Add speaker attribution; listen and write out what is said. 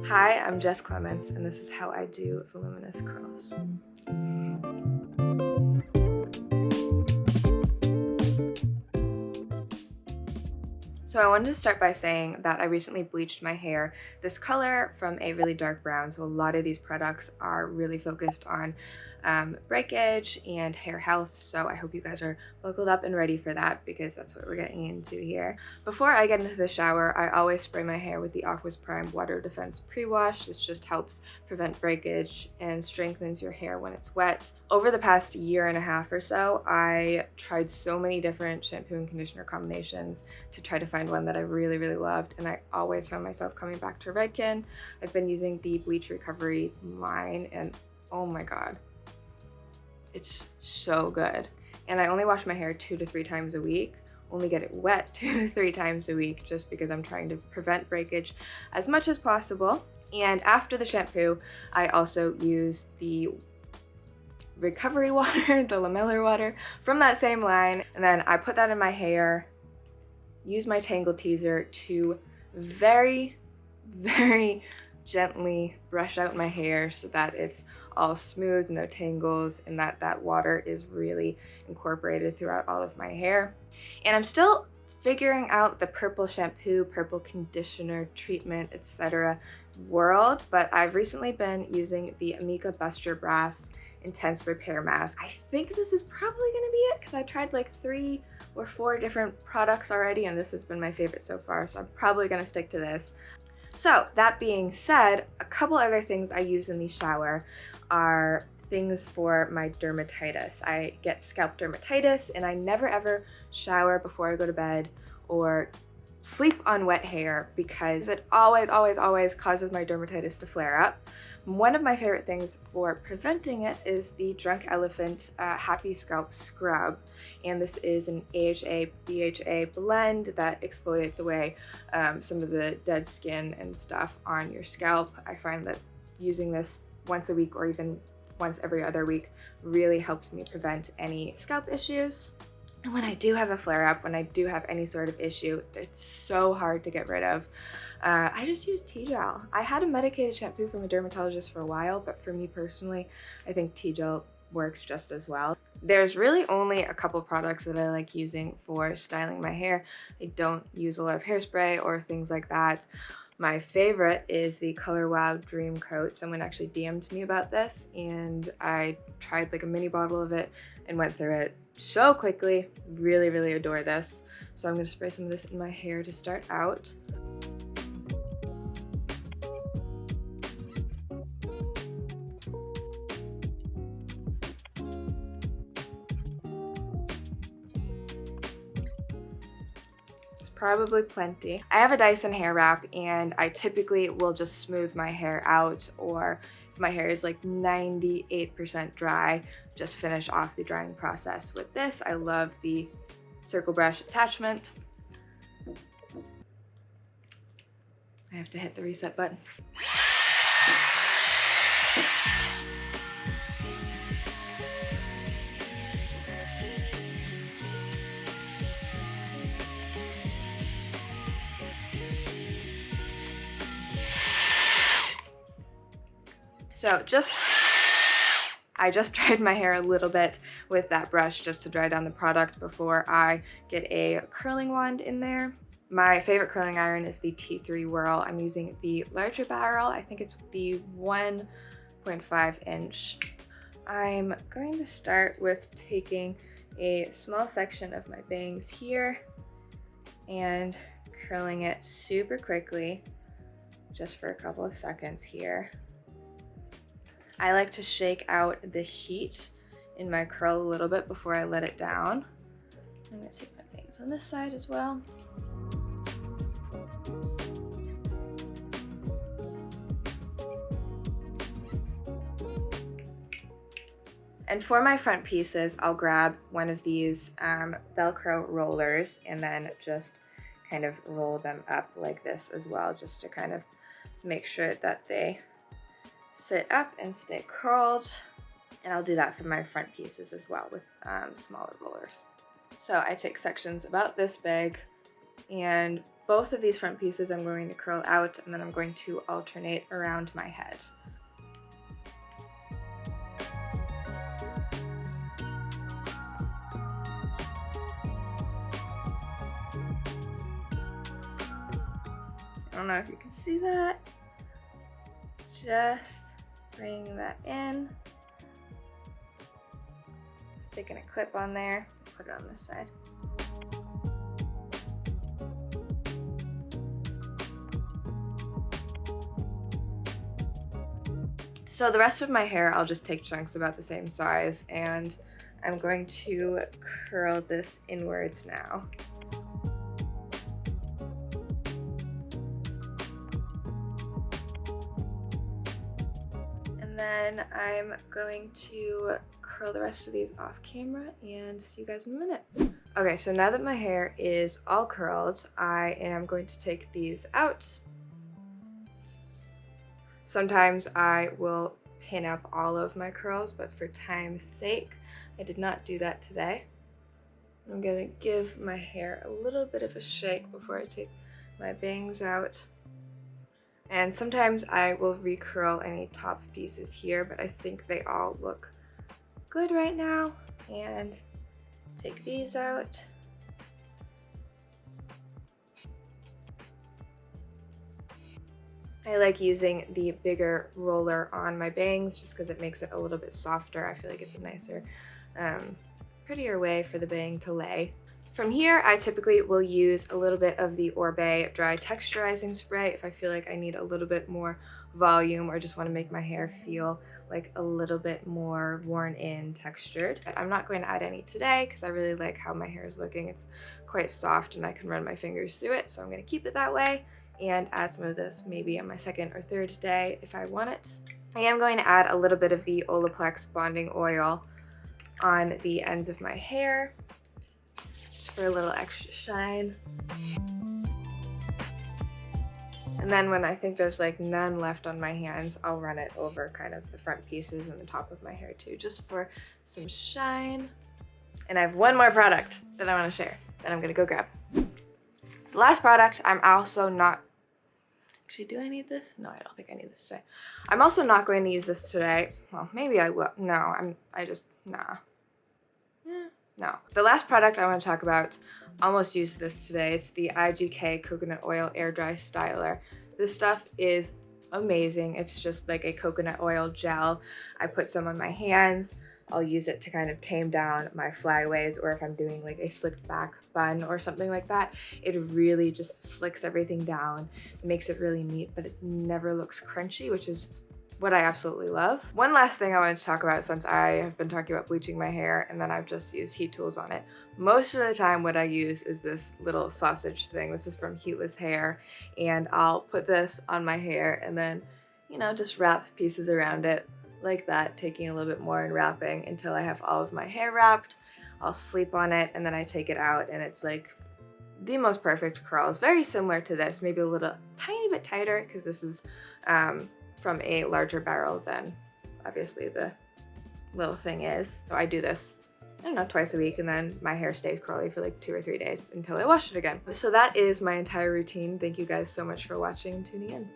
Speaker 1: Hi, I'm Jess Clements, and this is how I do voluminous curls. So I wanted to start by saying that I recently bleached my hair this color from a really dark brown. So a lot of these products are really focused on breakage and hair health. So I hope you guys are buckled up and ready for that because that's what we're getting into here. Before I get into the shower, I always spray my hair with the AQUIS Prime Water Defense Pre-Wash. This just helps prevent breakage and strengthens your hair when it's wet. Over the past year and a half or so, I tried so many different shampoo and conditioner combinations to try to find one that I really, really loved, and I always found myself coming back to Redken. I've been using the Bleach Recovery line, and oh my god, it's so good. And I only wash my hair 2 to 3 times a week, only get it wet 2 to 3 times a week just because I'm trying to prevent breakage as much as possible. And after the shampoo, I also use the recovery water, the lamellar water from that same line, and then I put that in my hair, use my Tangle Teezer to very, very gently brush out my hair so that it's all smooth, no tangles, and that water is really incorporated throughout all of my hair. And I'm still figuring out the purple shampoo, purple conditioner, treatment, etc. world, but I've recently been using the Amika Bust Your Brass Intense Repair Mask. I think this is probably gonna be it because I tried like 3 or 4 different products already, and this has been my favorite so far, so I'm probably gonna stick to this. So that being said, a couple other things I use in the shower are things for my dermatitis. I get scalp dermatitis, and I never ever shower before I go to bed or sleep on wet hair because it always causes my dermatitis to flare up. One of my favorite things for preventing it is the Drunk Elephant Happi Scalp Scrub, and this is an AHA-BHA blend that exfoliates away some of the dead skin and stuff on your scalp. I find that using this once a week or even once every other week really helps me prevent any scalp issues. And when I do have a flare-up, when I do have any sort of issue, it's so hard to get rid of. I just use T-Gel. I had a medicated shampoo from a dermatologist for a while, but for me personally, I think T-Gel works just as well. There's really only a couple products that I like using for styling my hair. I don't use a lot of hairspray or things like that. My favorite is the Color Wow Dream Coat. Someone actually DM'd me about this, and I tried like a mini bottle of it and went through it so quickly. Really, really adore this. So I'm gonna spray some of this in my hair to start out. Probably plenty. I have a Dyson hair wrap, and I typically will just smooth my hair out, or if my hair is like 98% dry, just finish off the drying process with this. I love the circle brush attachment. I have to hit the reset button. So I just dried my hair a little bit with that brush just to dry down the product before I get a curling wand in there. My favorite curling iron is the T3 Whirl. I'm using the larger barrel. I think it's the 1.5 inch. I'm going to start with taking a small section of my bangs here and curling it super quickly, just for a couple of seconds here. I like to shake out the heat in my curl a little bit before I let it down. I'm gonna take my bangs on this side as well. And for my front pieces, I'll grab one of these Velcro rollers and then just kind of roll them up like this as well, just to kind of make sure that they sit up and stay curled. And I'll do that for my front pieces as well with smaller rollers. So I take sections about this big and both of these front pieces I'm going to curl out, and then I'm going to alternate around my head. I don't know if you can see that. Just bring that in. Sticking a clip on there, put it on this side. So the rest of my hair, I'll just take chunks about the same size, and I'm going to curl this inwards now. And then I'm going to curl the rest of these off camera and see you guys in a minute. Okay, so now that my hair is all curled, I am going to take these out. Sometimes I will pin up all of my curls, but for time's sake, I did not do that today. I'm gonna give my hair a little bit of a shake before I take my bangs out. And sometimes I will recurl any top pieces here, but I think they all look good right now. And take these out. I like using the bigger roller on my bangs just because it makes it a little bit softer. I feel like it's a nicer, prettier way for the bang to lay. From here, I typically will use a little bit of the ORIBE Dry Texturizing Spray if I feel like I need a little bit more volume or just want to make my hair feel like a little bit more worn in, textured. I'm not going to add any today because I really like how my hair is looking. It's quite soft and I can run my fingers through it, so I'm going to keep it that way and add some of this maybe on my second or third day if I want it. I am going to add a little bit of the Olaplex bonding oil on the ends of my hair, just for a little extra shine. And then when I think there's like none left on my hands, I'll run it over kind of the front pieces and the top of my hair too, just for some shine. And I have one more product that I want to share that I'm gonna go grab. The last product, I'm also not, actually, do I need this? No, I don't think I need this today. I'm also not going to use this today. Well, maybe I will. No, nah. No. The last product I want to talk about, almost used this today. It's the IGK Coconut Oil Air Dry Styler. This stuff is amazing. It's just like a coconut oil gel. I put some on my hands. I'll use it to kind of tame down my flyaways, or if I'm doing like a slicked back bun or something like that, it really just slicks everything down. It makes it really neat, but it never looks crunchy, which is what I absolutely love. One last thing I wanted to talk about, since I have been talking about bleaching my hair and then I've just used heat tools on it. Most of the time what I use is this little sausage thing. This is from Heatless Hair, and I'll put this on my hair and then, you know, just wrap pieces around it like that, taking a little bit more and wrapping until I have all of my hair wrapped. I'll sleep on it and then I take it out and it's like the most perfect curls. Very similar to this, maybe a little tiny bit tighter because this is from a larger barrel than obviously the little thing is. So I do this, I don't know, twice a week, and then my hair stays curly for like 2 or 3 days until I wash it again. So that is my entire routine. Thank you guys so much for watching and tuning in.